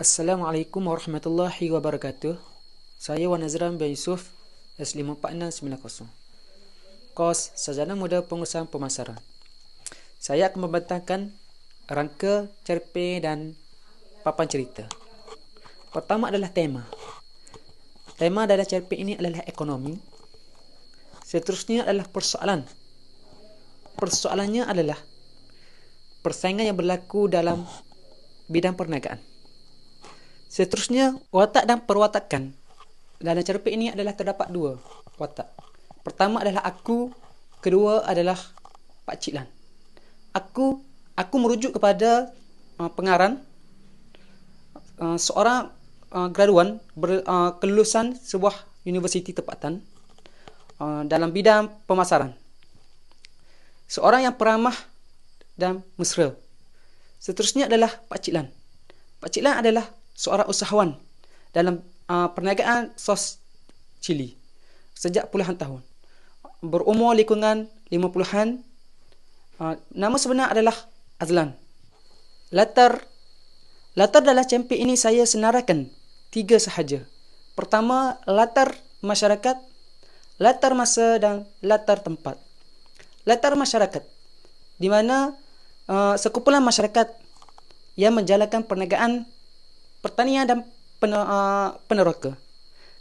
Assalamualaikum warahmatullahi wabarakatuh. Saya Wan Azram bin Yusuf, S54690. Kos Sarjana Muda Pengurusan Pemasaran. Saya akan membentangkan rangka, cerpen dan papan cerita. Pertama adalah tema. Tema dalam cerpen ini adalah ekonomi. Seterusnya adalah persoalan. Persoalannya adalah persaingan yang berlaku dalam bidang perniagaan. Seterusnya, watak dan perwatakan. Dalam cerpen ini adalah terdapat dua watak. Pertama adalah aku, kedua adalah Pak Cik Lan. Aku merujuk kepada pengarang, seorang graduan kelulusan sebuah universiti tempatan dalam bidang pemasaran. Seorang yang peramah dan mesra. Seterusnya adalah Pak Cik Lan. Pak Cik Lan adalah seorang usahawan dalam perniagaan sos cili sejak puluhan tahun. Berumur lingkungan 50-an. Nama sebenar adalah Azlan. Latar dalam cerpen ini saya senaraikan 3 sahaja. Pertama, latar masyarakat, latar masa dan latar tempat. Latar masyarakat, di mana sekumpulan masyarakat yang menjalankan perniagaan, pertanian dan peneroka.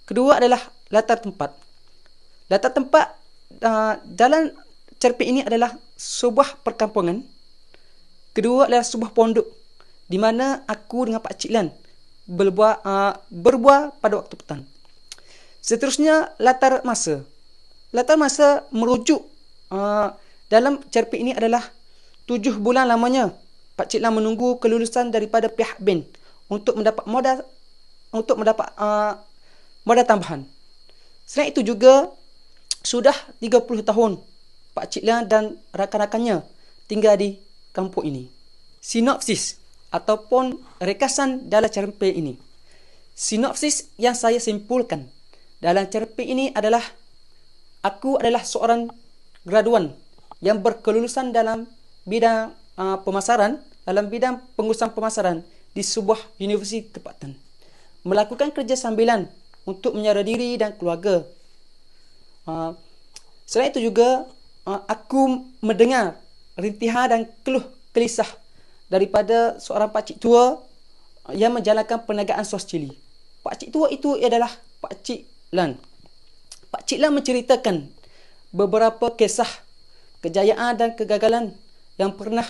Kedua adalah latar tempat. Latar tempat dalam cerpen ini adalah sebuah perkampungan. Kedua adalah sebuah pondok di mana aku dengan Pak Cik Lan berbuah pada waktu petang. Seterusnya latar masa. Latar masa merujuk dalam cerpen ini adalah 7 bulan lamanya Pak Cik Lan menunggu kelulusan daripada pihak BEN untuk mendapat modal tambahan. Selain itu juga sudah 30 tahun Pak Cik Lan dan rakan-rakannya tinggal di kampung ini. Sinopsis ataupun rekasan dalam cerpen ini. Sinopsis yang saya simpulkan dalam cerpen ini adalah aku adalah seorang graduan yang berkelulusan dalam bidang pemasaran, dalam bidang pengurusan pemasaran di sebuah universiti tempatan. Melakukan kerja sambilan untuk menyara diri dan keluarga. Selain itu juga aku mendengar rintihan dan keluh kelisah daripada seorang pakcik tua yang menjalankan perniagaan sos cili. Pakcik tua itu adalah Pak Cik Lan. Pak Cik Lan menceritakan beberapa kisah kejayaan dan kegagalan yang pernah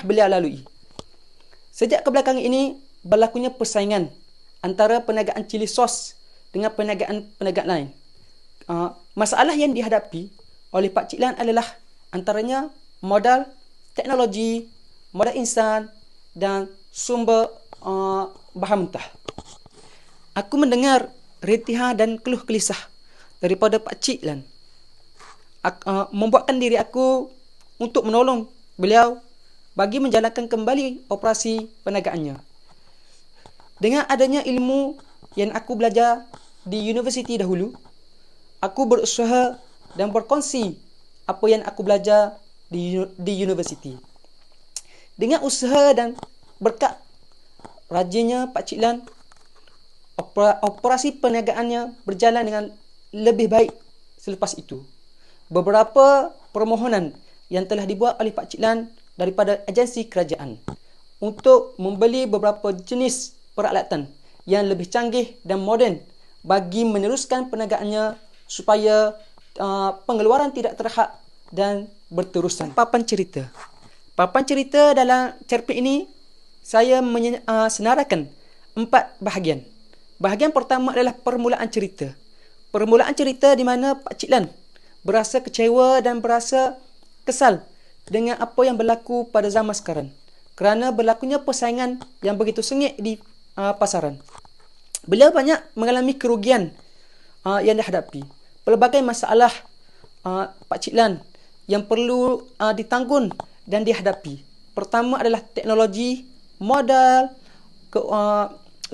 beliau lalui. Sejak kebelakangan ini berlakunya persaingan antara perniagaan cili sos dengan perniagaan lain. Masalah yang dihadapi oleh Pak Cik Lan adalah antaranya modal, teknologi, modal insan dan sumber bahan mentah. Aku mendengar rintihan dan keluh kelisah daripada Pak Cik Lan. Membuatkan diri aku untuk menolong beliau bagi menjalankan kembali operasi perniagaannya. Dengan adanya ilmu yang aku belajar di universiti dahulu, aku berusaha dan berkongsi apa yang aku belajar di universiti. Dengan usaha dan berkat rajinnya Pak Cik Lan, operasi perniagaannya berjalan dengan lebih baik selepas itu. Beberapa permohonan yang telah dibuat oleh Pak Cik Lan daripada agensi kerajaan untuk membeli beberapa jenis peralatan yang lebih canggih dan moden bagi meneruskan perniagaannya supaya pengeluaran tidak terhad dan berterusan. Papan cerita. Papan cerita dalam cerpen ini saya senaraikan 4 bahagian. Bahagian pertama adalah permulaan cerita. Permulaan cerita di mana Pak Cik Lan berasa kecewa dan berasa kesal dengan apa yang berlaku pada zaman sekarang kerana berlakunya persaingan yang begitu sengit di pasaran. Beliau banyak mengalami kerugian yang dihadapi. Pelbagai masalah Pak Cik Lan yang perlu ditanggung dan dihadapi. Pertama adalah teknologi, modal,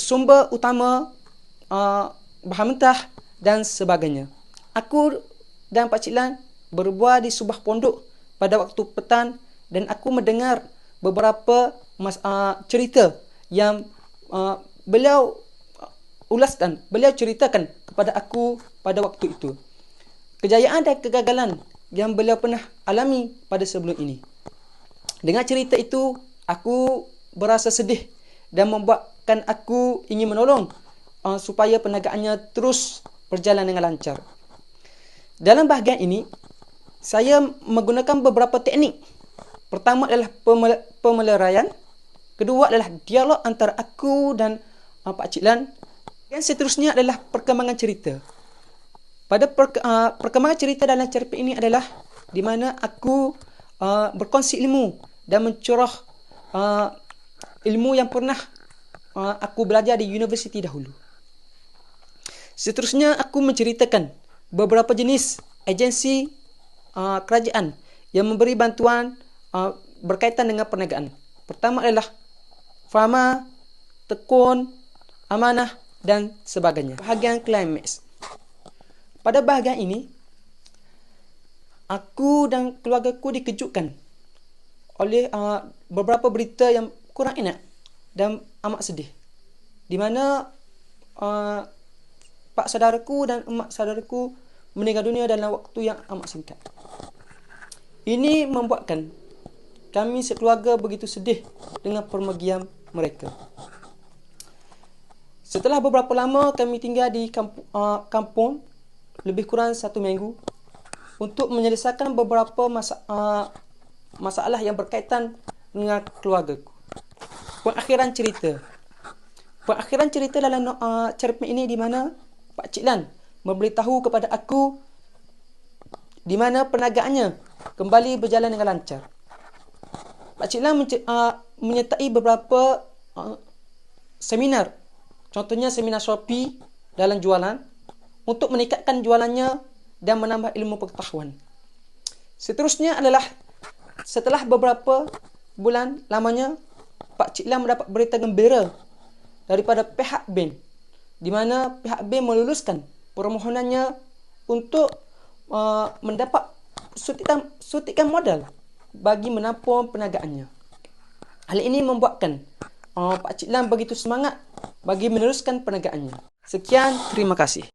sumber utama, bahan mentah dan sebagainya. Aku dan Pak Cik Lan berbuah di sebuah pondok pada waktu petang dan aku mendengar beberapa cerita yang beliau ulaskan, beliau ceritakan kepada aku pada waktu itu. Kejayaan dan kegagalan yang beliau pernah alami pada sebelum ini. Dengan cerita itu, aku berasa sedih dan membuatkan aku ingin menolong supaya perniagaannya terus berjalan dengan lancar. Dalam bahagian ini, saya menggunakan beberapa teknik. Pertama adalah pemeleraian. Kedua adalah dialog antara aku dan Pak Cik Lan. Yang seterusnya adalah perkembangan cerita. Pada perkembangan cerita dalam cerpen ini adalah di mana aku berkongsi ilmu dan mencurah ilmu yang pernah aku belajar di universiti dahulu. Seterusnya aku menceritakan beberapa jenis agensi kerajaan yang memberi bantuan berkaitan dengan perniagaan. Pertama adalah Fama, Tekun, Amanah dan sebagainya. Bahagian klimaks. Pada bahagian ini, aku dan keluargaku dikejutkan oleh beberapa berita yang kurang enak dan amat sedih. Di mana pak saudaraku dan emak saudaraku meninggal dunia dalam waktu yang amat singkat. Ini membuatkan kami sekeluarga begitu sedih dengan pemergian mereka. Setelah beberapa lama kami tinggal di kampung lebih kurang 1 minggu untuk menyelesaikan beberapa masalah yang berkaitan dengan keluargaku. Pengakhiran cerita dalam cerpen ini di mana Pak Cik Lan memberitahu kepada aku di mana perniagaannya kembali berjalan dengan lancar. Pak Cik Lan menyertai beberapa seminar, contohnya seminar Shopee dalam jualan untuk meningkatkan jualannya dan menambah ilmu pengetahuan. Seterusnya adalah setelah beberapa bulan lamanya, Pak Cik Lan mendapat berita gembira daripada pihak bank, di mana pihak bank meluluskan permohonannya untuk mendapat suntikan modal bagi menampung perniagaannya. Hal ini membuatkan Pak Cik Lan begitu semangat bagi meneruskan perniagaannya. Sekian, terima kasih.